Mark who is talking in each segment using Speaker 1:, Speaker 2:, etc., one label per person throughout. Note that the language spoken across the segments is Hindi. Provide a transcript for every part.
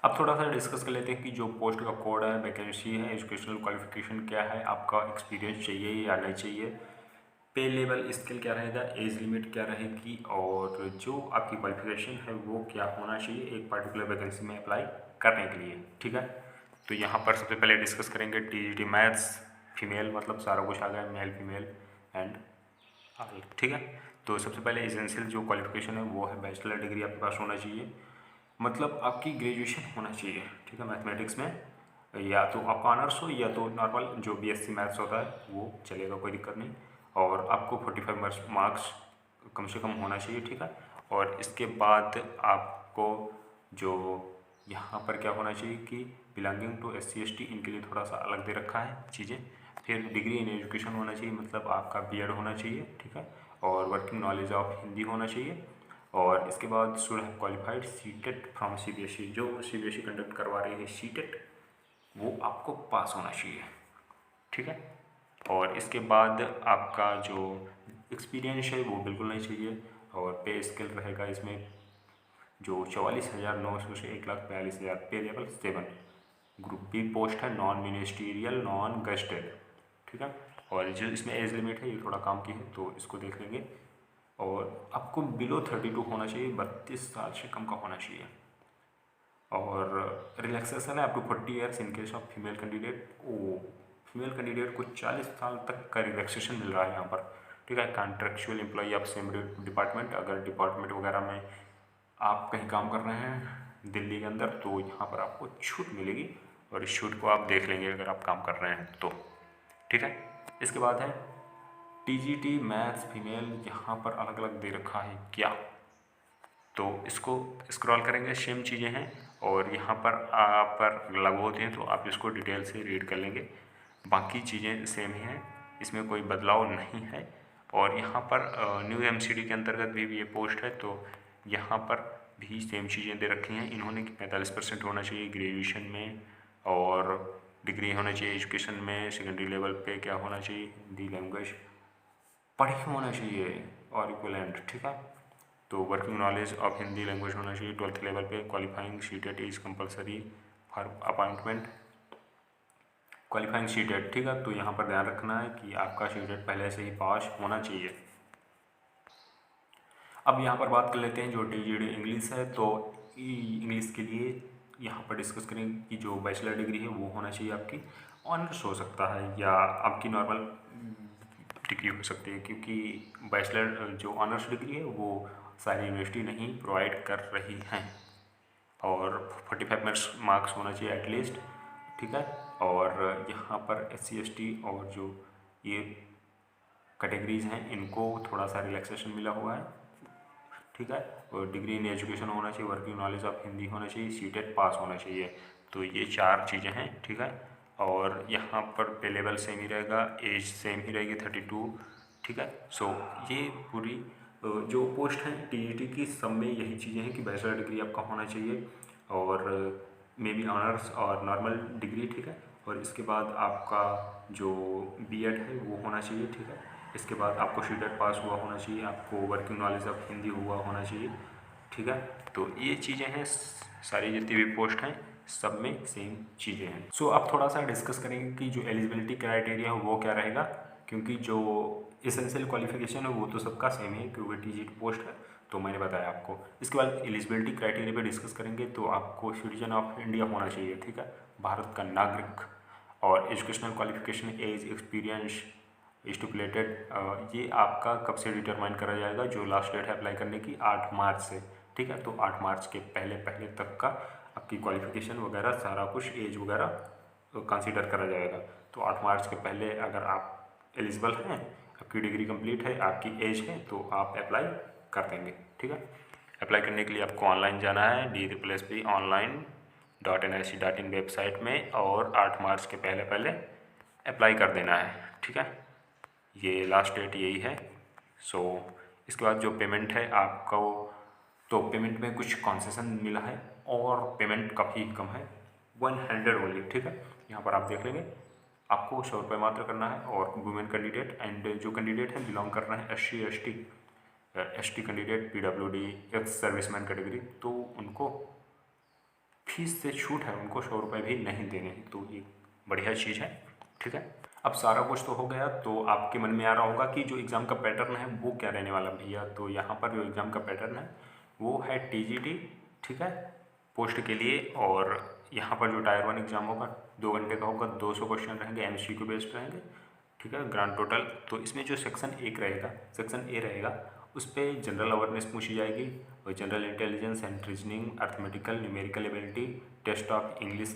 Speaker 1: अब थोड़ा सा डिस्कस कर लेते हैं कि जो पोस्ट का कोड है, वैकेंसी है, एजुकेशनल क्वालिफिकेशन क्या है, आपका एक्सपीरियंस चाहिए या नहीं चाहिए, पे लेवल स्किल क्या रहेगा, एज लिमिट क्या रहेगी, और जो आपकी क्वालिफिकेशन है वो क्या होना चाहिए एक पर्टिकुलर वैकेंसी में अप्लाई करने के लिए। ठीक है, तो यहाँ पर सबसे पहले डिस्कस करेंगे टीजीटी मैथ्स फीमेल, मतलब सारा कुछ आ गया, मेल फीमेल एंड ऑल। ठीक है, तो सबसे पहले एसेंशियल जो क्वालिफिकेशन है वो है बैचलर डिग्री आपके पास होना चाहिए, मतलब आपकी ग्रेजुएशन होना चाहिए। ठीक है, मैथमेटिक्स में या तो आपका ऑनर्स हो या तो नॉर्मल जो बीएससी मैथ्स होता है वो चलेगा, कोई दिक्कत नहीं। और आपको 45 मार्क्स कम से कम होना चाहिए। ठीक है, और इसके बाद आपको जो यहाँ पर क्या होना चाहिए कि बिलोंगिंग टू SC/ST, इनके लिए थोड़ा सा अलग दे रखा है चीज़ें। फिर डिग्री इन एजुकेशन होना चाहिए, मतलब आपका बीएड होना चाहिए। ठीक है, और वर्किंग नॉलेज ऑफ हिंदी होना चाहिए। और इसके बाद should have qualified CTET from CBSE, जो CBSE कंडक्ट करवा रही है सीटेट, वो आपको पास होना चाहिए। ठीक है, और इसके बाद आपका जो एक्सपीरियंस है वो बिल्कुल नहीं चाहिए। और पे स्केल रहेगा इसमें जो 44,900 से 1,42,000, पे लेवल 7। ग्रुप बी पोस्ट है नॉन मिनिस्टीरियल नॉन गस्टेड। ठीक है, और जो इसमें एज लिमिट है ये थोड़ा काम की है तो इसको देख लेंगे। और आपको बिलो 32 होना चाहिए, 32 साल से कम का होना चाहिए। और रिलैक्सेशन है up to 40 years in case of female candidate. Oh, female candidate को 40 साल तक का रिलैक्सेशन मिल रहा है यहाँ पर। ठीक है, contractual employee of same department, अगर डिपार्टमेंट वगैरह में आप कहीं काम कर रहे हैं दिल्ली के अंदर तो यहाँ पर आपको छूट मिलेगी, और इस छूट को आप देख लेंगे अगर आप काम कर रहे हैं तो। ठीक है, इसके बाद है टीजीटी मैथ्स फीमेल, यहाँ पर अलग अलग दे रखा है क्या, तो इसको स्क्रॉल करेंगे, सेम चीज़ें हैं और यहाँ पर आप पर लागू होती हैं तो आप इसको डिटेल से रीड कर लेंगे। बाकी चीज़ें सेम ही हैं, इसमें कोई बदलाव नहीं है। और यहाँ पर न्यू MCD के अंतर्गत भी ये पोस्ट है, तो यहाँ पर भी सेम चीज़ें दे रखी हैं इन्होंने कि 45% होना चाहिए ग्रेजुएशन में, और डिग्री होना चाहिए एजुकेशन में, सेकेंडरी लेवल पे क्या होना चाहिए, हिंदी लैंग्वेज पढ़ी होना चाहिए और इक्वलेंट। ठीक है, तो working knowledge of Hindi language होना चाहिए 12th लेवल पे, qualifying CTET is compulsory for appointment, qualifying CTET. ठीक है, तो यहाँ पर ध्यान रखना है कि आपका सीटेट पहले से ही पास होना चाहिए। अब यहाँ पर बात कर लेते हैं जो टीजीटी इंग्लिश है, तो इंग्लिश के लिए यहाँ पर डिस्कस करेंगे कि जो बैचलर डिग्री है वो होना चाहिए आपकी, ऑनर्स हो सकता है या आपकी नॉर्मल डिग्री हो सकती है, क्योंकि बैचलर जो ऑनर्स डिग्री है वो सारी यूनिवर्सिटी नहीं प्रोवाइड कर रही हैं। और 45 मार्क्स होना चाहिए एटलीस्ट। ठीक है, और यहाँ पर SC/ST और जो ये कैटेगरीज हैं इनको थोड़ा सा रिलैक्सेशन मिला हुआ है। ठीक है, और डिग्री इन एजुकेशन होना चाहिए, वर्किंग नॉलेज ऑफ हिंदी होना चाहिए, सीटेट पास होना चाहिए। तो ये 4 चीज़ें हैं। ठीक है, और यहाँ पर पे लेवल सेम ही रहेगा, एज सेम ही रहेगी 32। ठीक है, सो ये पूरी जो पोस्ट है टीजीटी की, सब में यही चीज़ें हैं कि बैचलर डिग्री आपका होना चाहिए और मे बी ऑनर्स और नॉर्मल डिग्री। ठीक है, और इसके बाद आपका जो बीएड है वो होना चाहिए। ठीक है, इसके बाद आपको सीटेट पास हुआ होना चाहिए, आपको वर्किंग नॉलेज ऑफ हिंदी हुआ होना चाहिए। ठीक है, तो ये चीज़ें हैं, सारी जितनी भी पोस्ट हैं सब में सेम चीज़ें हैं। सो अब थोड़ा सा डिस्कस करेंगे कि जो एलिजिबिलिटी क्राइटेरिया है वो क्या रहेगा, क्योंकि जो एसेंशियल क्वालिफिकेशन है वो तो सबका सेम है क्योंकि टीजीटी पोस्ट है, तो मैंने बताया आपको। इसके बाद एलिजिबिलिटी क्राइटेरिया पे डिस्कस करेंगे, तो आपको सिटीजन ऑफ इंडिया होना चाहिए। ठीक है, भारत का नागरिक, और educational qualification, age, experience stipulated, ये आपका कब से डिटरमाइन करा जाएगा, जो लास्ट डेट है अप्लाई करने की 8 मार्च से। ठीक है, तो 8 मार्च के पहले पहले तक का आपकी क्वालिफिकेशन वगैरह सारा कुछ, एज वगैरह कंसीडर करा जाएगा। तो 8 मार्च के पहले अगर आप एलिजिबल हैं, आपकी डिग्री कंप्लीट है, आपकी एज है, तो आप अप्लाई कर देंगे। ठीक है, अप्लाई करने के लिए आपको ऑनलाइन जाना है DSSB-online.nic.in वेबसाइट में, और 8 मार्च के पहले पहले अप्लाई कर देना है। ठीक है, ये लास्ट डेट यही है। सो इसके बाद जो पेमेंट है आपको, तो पेमेंट में कुछ कॉन्सेशन मिला है और पेमेंट काफ़ी कम है, 100 ओनली। ठीक है, यहाँ पर आप देख लेंगे, आपको 100 रुपये मात्र करना है। और वुमेन कैंडिडेट एंड जो कैंडिडेट हैं बिलोंग कर रहे हैं SC/ST candidate, PWD, ex serviceman category, तो उनको फीस से छूट है, उनको 100 रुपये भी नहीं देने हैं, तो ये बढ़िया चीज़ है। ठीक है, अब सारा कुछ तो हो गया, तो आपके मन में आ रहा होगा कि जो एग्ज़ाम का पैटर्न है वो क्या रहने वाला भैया। तो यहाँ पर जो एग्ज़ाम का पैटर्न है वो है TGT, ठीक है, पोस्ट के लिए। और यहाँ पर जो टायर 1 एग्ज़ाम होगा 2 घंटे का होगा, 200 क्वेश्चन रहेंगे, MCQ बेस्ड रहेंगे, ठीक है, ग्रांड टोटल। तो इसमें जो सेक्शन ए रहेगा उस पर जनरल अवेयरनेस पूछी जाएगी, और general intelligence and reasoning, arithmetical, numerical ability, test of English,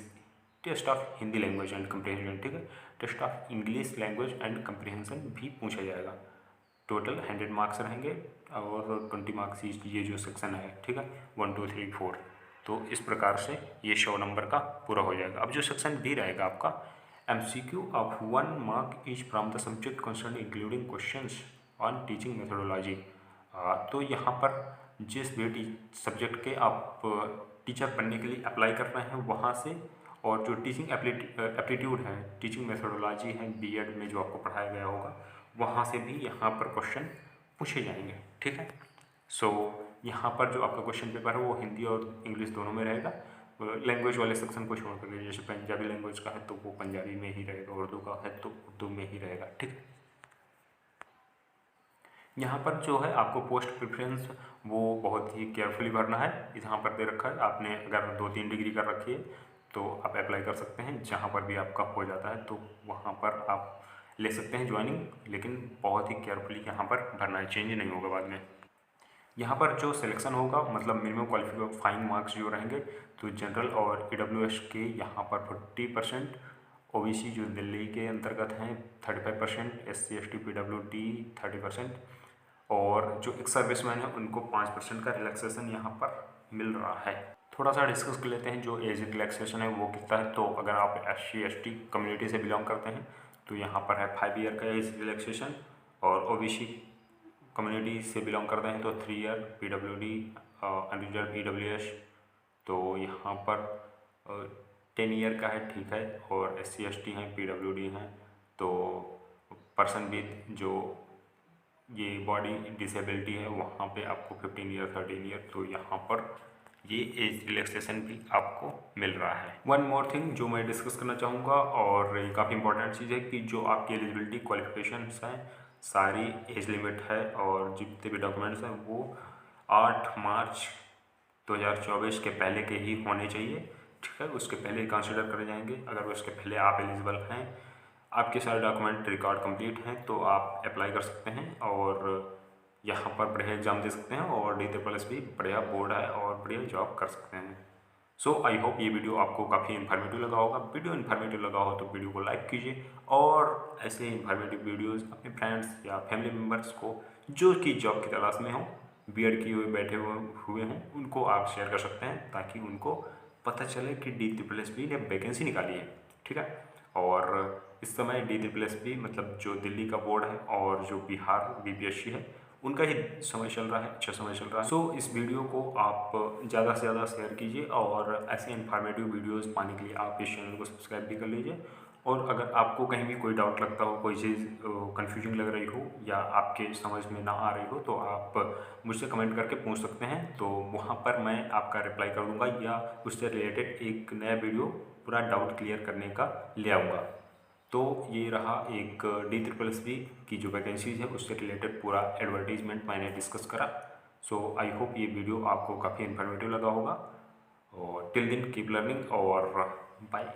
Speaker 1: test of Hindi language and comprehension, ठीक है, test of English language and comprehension भी पूछा जाएगा। टोटल 100 मार्क्स रहेंगे और 20 मार्क्स ये जो सेक्शन है, ठीक है, 1 2 3 4। तो इस प्रकार से ये 100 नंबर का पूरा हो जाएगा। अब जो सेक्शन बी रहेगा आपका, MCQ of 1 mark is from the subject concern including questions on teaching methodology. तो यहाँ पर जिस भी सब्जेक्ट के आप टीचर बनने के लिए अप्लाई कर रहे हैं वहाँ से, और जो टीचिंग एप्टीट्यूड है, टीचिंग मेथोडोलॉजी है बीएड में जो आपको पढ़ाया गया होगा, वहाँ से भी यहाँ पर क्वेश्चन पूछे जाएंगे। ठीक है, सो यहाँ पर जो आपका क्वेश्चन पेपर है वो हिंदी और इंग्लिश दोनों में रहेगा। लैंग्वेज वाले सेक्शन को छोड़ कर, जैसे पंजाबी लैंग्वेज का है तो वो पंजाबी में ही रहेगा, उर्दू का है तो उर्दू में ही रहेगा। ठीक है, यहाँ पर जो है आपको पोस्ट प्रेफरेंस वो बहुत ही केयरफुली भरना है। यहाँ पर दे रखा है, आपने अगर 2-3 डिग्री कर रखी है तो आप अप्लाई कर सकते हैं। जहाँ पर भी आपका हो जाता है तो वहाँ पर आप ले सकते हैं ज्वाइनिंग, लेकिन बहुत ही केयरफुली यहाँ पर भरना है, चेंज नहीं होगा बाद में। यहाँ पर जो सिलेक्शन होगा, मतलब मिनिमम क्वालिफाइंग मार्क्स जो रहेंगे, तो जनरल और EWS के यहाँ पर 40%, OBC जो दिल्ली के अंतर्गत हैं 35%, SC ST PWD 30%, और जो एक्स सर्विसमैन है उनको 5% का रिलैक्सेशन यहाँ पर मिल रहा है। थोड़ा सा डिस्कस कर लेते हैं जो एज रिलैक्सेशन है वो कितना है। तो अगर आप SC ST कम्युनिटी से बिलोंग करते हैं तो यहाँ पर है 5 ईयर का एज रिलैक्सेशन, और OBC कम्युनिटी से बिलोंग करते हैं तो 3 ईयर, PWD अनरिजर्व EWS तो यहाँ पर 10 ईयर का है, ठीक है, और SC ST हैं, PWD हैं, तो पर्सन विद जो ये बॉडी डिसेबिलिटी है वहाँ पे आपको 15 ईयर 13 ईयर, तो यहाँ पर ये एज रिलैक्सेशन भी आपको मिल रहा है। वन मोर थिंग जो मैं डिस्कस करना चाहूँगा, और ये काफ़ी इंपॉर्टेंट चीज़ है कि जो आपकी एलिजिबिलिटी क्वालिफिकेशंस हैं सारी एज लिमिट है, और जितने भी डॉक्यूमेंट्स हैं वो 8 मार्च 2024 के पहले के ही होने चाहिए। ठीक है, उसके पहले ही कंसिडर करे जाएंगे। अगर उसके पहले आप एलिजिबल हैं, आपके सारे डॉक्यूमेंट रिकॉर्ड कंप्लीट हैं, तो आप अप्लाई कर सकते हैं और यहाँ पर बढ़िया एग्जाम दे सकते हैं, और DSS भी बढ़िया बोर्ड है और बढ़िया जॉब कर सकते हैं। सो आई होप ये वीडियो आपको काफ़ी इन्फॉर्मेटिव लगा होगा। वीडियो इन्फॉर्मेटिव लगा हो तो वीडियो को लाइक कीजिए, और ऐसे इन्फॉर्मेटिव वीडियोस अपने फ्रेंड्स या फैमिली मेम्बर्स को जो कि जॉब की तलाश में हों, बीएड किए हुए बैठे हुए हों, उनको आप शेयर कर सकते हैं, ताकि उनको पता चले कि DSS ने वैकेंसी निकाली है। ठीक है, और इस समय DSS मतलब जो दिल्ली का बोर्ड है और जो बिहार BPSC है उनका ही समय चल रहा है, अच्छा समय चल रहा है। सो इस वीडियो को आप ज़्यादा से ज़्यादा शेयर कीजिए, और ऐसे इन्फॉर्मेटिव वीडियोस पाने के लिए आप इस चैनल को सब्सक्राइब भी कर लीजिए। और अगर आपको कहीं भी कोई डाउट लगता हो, कोई चीज़ कन्फ्यूजिंग लग रही हो या आपके समझ में ना आ रही हो, तो आप मुझसे कमेंट करके पूछ सकते हैं, तो वहाँ पर मैं आपका रिप्लाई कर दूँगा, या उससे रिलेटेड एक नया वीडियो पूरा डाउट क्लियर करने का ले आऊँगा। तो ये रहा एक DSS की जो वैकेंसीज है उससे रिलेटेड पूरा एडवर्टीजमेंट मैंने डिस्कस करा। सो आई होप ये वीडियो आपको काफ़ी इन्फॉर्मेटिव लगा होगा, और टिल दिन कीप लर्निंग, और बाय।